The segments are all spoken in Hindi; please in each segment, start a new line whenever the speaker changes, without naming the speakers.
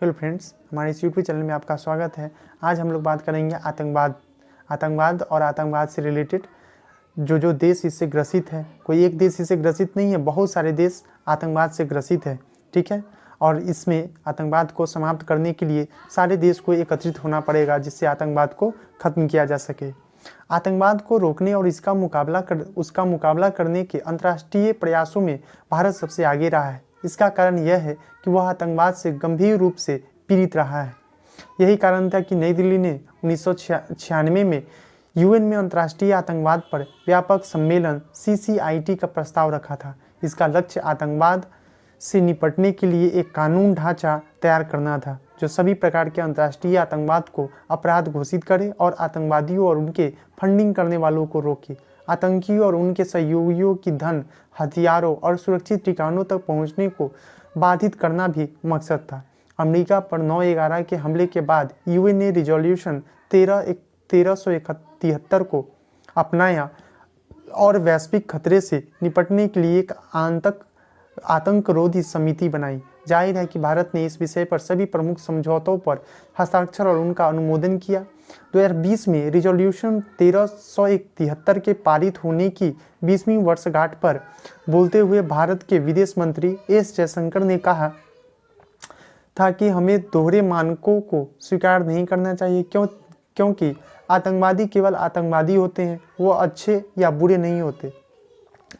हेलो फ्रेंड्स, हमारे इस यूट्यूब चैनल में आपका स्वागत है। आज हम लोग बात करेंगे आतंकवाद और आतंकवाद से रिलेटेड जो देश इससे ग्रसित है। कोई एक देश इससे ग्रसित नहीं है, बहुत सारे देश आतंकवाद से ग्रसित है। ठीक है, और इसमें आतंकवाद को समाप्त करने के लिए सारे देश को एकत्रित होना पड़ेगा, जिससे आतंकवाद को ख़त्म किया जा सके। आतंकवाद को रोकने और उसका मुकाबला करने के अंतर्राष्ट्रीय प्रयासों में भारत सबसे आगे रहा है। इसका कारण यह है कि वह आतंकवाद से गंभीर रूप से पीड़ित रहा है। यही कारण था कि नई दिल्ली ने 1996 में यूएन में अंतर्राष्ट्रीय आतंकवाद पर व्यापक सम्मेलन CCIT का प्रस्ताव रखा था। इसका लक्ष्य आतंकवाद से निपटने के लिए एक कानून ढांचा तैयार करना था, जो सभी प्रकार के अंतर्राष्ट्रीय आतंकवाद को अपराध घोषित करे और आतंकवादियों और उनके फंडिंग करने वालों को रोके। आतंकियों और उनके सहयोगियों की धन, हथियारों और सुरक्षित ठिकानों तक पहुंचने को बाधित करना भी मकसद था। अमेरिका पर 9/11 के हमले के बाद यूएन ने रिजोल्यूशन 1373 को अपनाया और वैश्विक खतरे से निपटने के लिए एक आतंकरोधी समिति बनाई। जाहिर है कि भारत ने इस विषय पर सभी प्रमुख समझौतों पर हस्ताक्षर और उनका अनुमोदन किया। 2020 में रिजोल्यूशन 1373 के पारित होने की 20वीं वर्षगांठ पर बोलते हुए भारत के विदेश मंत्री एस जयशंकर ने कहा था कि हमें दोहरे मानकों को स्वीकार नहीं करना चाहिए, क्योंकि आतंकवादी केवल आतंकवादी होते हैं, वो अच्छे या बुरे नहीं होते।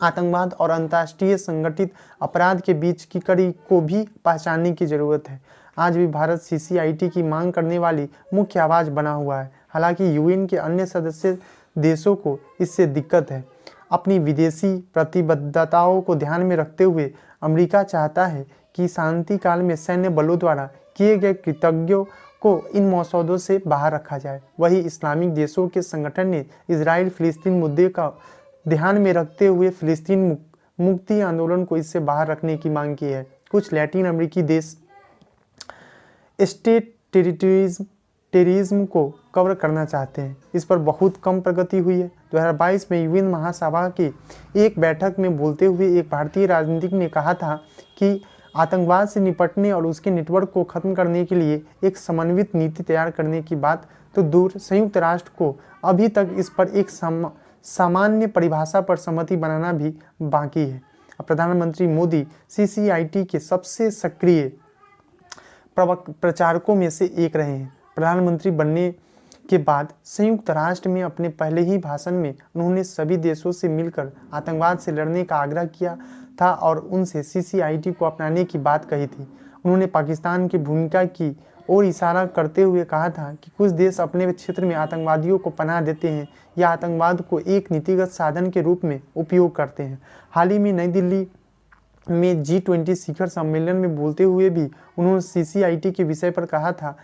आतंकवाद और अंतर्राष्ट्रीय संगठित अपराध के बीच की कड़ी को भी पहचानने की जरूरत है। आज भी भारत CCIT की मांग करने वाली मुख्य आवाज़ बना हुआ है। हालांकि यूएन के अन्य सदस्य देशों को इससे दिक्कत है। अपनी विदेशी प्रतिबद्धताओं को ध्यान में रखते हुए अमेरिका चाहता है कि शांति काल में सैन्य बलों द्वारा किए गए कृतज्ञों को इन मसौदों से बाहर रखा जाए। वही इस्लामिक देशों के संगठन ने इजराइल फिलिस्तीन मुद्दे का ध्यान में रखते हुए फिलिस्तीन मुक्ति आंदोलन को इससे बाहर रखने की मांग की है। कुछ लैटिन अमेरिकी देश स्टेट टेररिज्म को कवर करना चाहते हैं। इस पर बहुत कम प्रगति हुई है। 2022 में यूएन महासभा की एक बैठक में बोलते हुए एक भारतीय राजनीतिक ने कहा था कि आतंकवाद से निपटने और उसके नेटवर्क को खत्म करने के लिए एक समन्वित नीति तैयार करने की बात तो दूर, संयुक्त राष्ट्र को अभी तक इस पर एक सामान्य परिभाषा पर सहमति बनाना भी बाकी है। प्रधानमंत्री मोदी CCIT के सबसे सक्रिय प्रचारकों में से एक रहे हैं। प्रधानमंत्री बनने के बाद संयुक्त राष्ट्र में अपने पहले ही भाषण में उन्होंने सभी देशों से मिलकर आतंकवाद से लड़ने का आग्रह किया था और उनसे CCIT को अपनाने की बात कही थी। उन्होंने पाकिस्तान की भूमिका की ओर इशारा करते हुए कहा था कि कुछ देश अपने क्षेत्र में आतंकवादियों को पनाह देते हैं या आतंकवाद को एक नीतिगत साधन के रूप में उपयोग करते हैं। हाल ही में नई दिल्ली में G20 शिखर सम्मेलन में बोलते हुए भी उन्होंने CCIT के विषय पर कहा था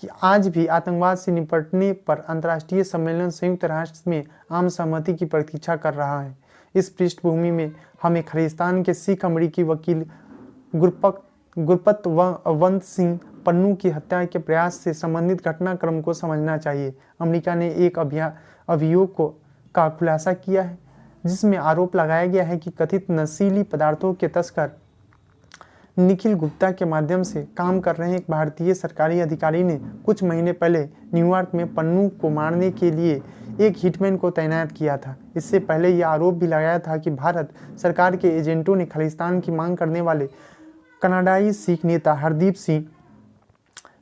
कि आज भी आतंकवाद से निपटने पर अंतर्राष्ट्रीय सम्मेलन संयुक्त राष्ट्र में आम सहमति की प्रतीक्षा कर रहा है। इस पृष्ठभूमि में हमें खालिस्तान के सिख अमेरिकी वकील गुरपतवंत सिंह पन्नू की हत्या के प्रयास से संबंधित घटनाक्रम को समझना चाहिए। अमेरिका ने एक अभियोग का खुलासा किया है, जिसमें आरोप लगाया गया है कि कथित नशीली पदार्थों के तस्कर निखिल गुप्ता के माध्यम से काम कर रहे एक भारतीय सरकारी अधिकारी ने कुछ महीने पहले न्यूयॉर्क में पन्नू को मारने के लिए एक हिटमैन को तैनात किया था। इससे पहले यह आरोप भी लगाया था कि भारत सरकार के एजेंटों ने खालिस्तान की मांग करने वाले कनाडाई सिख नेता हरदीप सिंह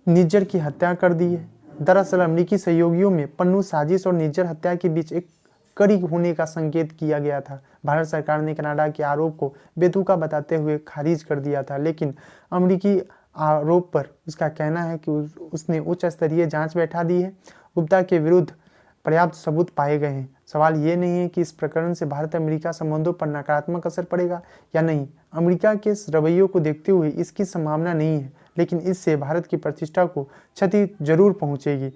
निज्जर की हत्या कर दी है। दरअसल अमेरिकी सहयोगियों में पन्नू साजिश और निज्जर हत्या के बीच एक कड़ी होने का संकेत किया गया था। भारत सरकार ने कनाडा के आरोप को बेतुका बताते हुए खारिज कर दिया था, लेकिन अमेरिकी आरोप पर उसका कहना है कि उसने उच्च स्तरीय जांच बैठा दी है। गुप्ता के विरुद्ध पर्याप्त सबूत पाए गए हैं। सवाल ये नहीं है कि इस प्रकरण से भारत अमेरिका संबंधों पर नकारात्मक असर पड़ेगा या नहीं। अमेरिका के रवैयों को देखते हुए इसकी संभावना नहीं है, लेकिन इससे भारत की प्रतिष्ठा को क्षति जरूर पहुंचेगी,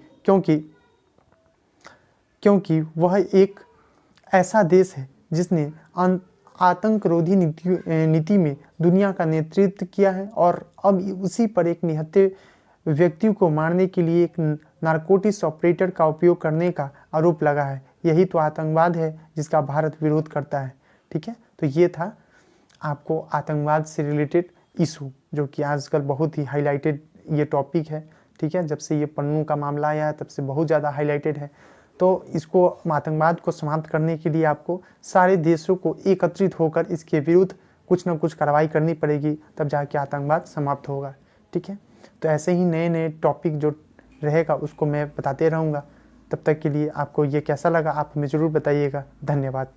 क्योंकि वह एक ऐसा देश है जिसने आतंकरोधी नीति में दुनिया का नेतृत्व किया है और अब उसी पर एक निहत्थे व्यक्ति को मारने के लिए एक नारकोटिक्स ऑपरेटर का उपयोग करने का आरोप लगा है। यही तो आतंकवाद है जिसका भारत विरोध करता है। ठीक है, तो ये था आपको आतंकवाद से रिलेटेड इशू, जो कि आजकल बहुत ही हाईलाइटेड ये टॉपिक है, ठीक है। जब से ये पन्नू का मामला आया है तब से बहुत ज़्यादा हाईलाइटेड है। तो इसको आतंकवाद को समाप्त करने के लिए आपको सारे देशों को एकत्रित होकर इसके विरुद्ध कुछ ना कुछ कार्रवाई करनी पड़ेगी, तब जाके आतंकवाद समाप्त होगा, ठीक है। तो ऐसे ही नए नए टॉपिक जो रहेगा उसको मैं बताते रहूँगा। तब तक के लिए आपको ये कैसा लगा आप हमें ज़रूर बताइएगा। धन्यवाद।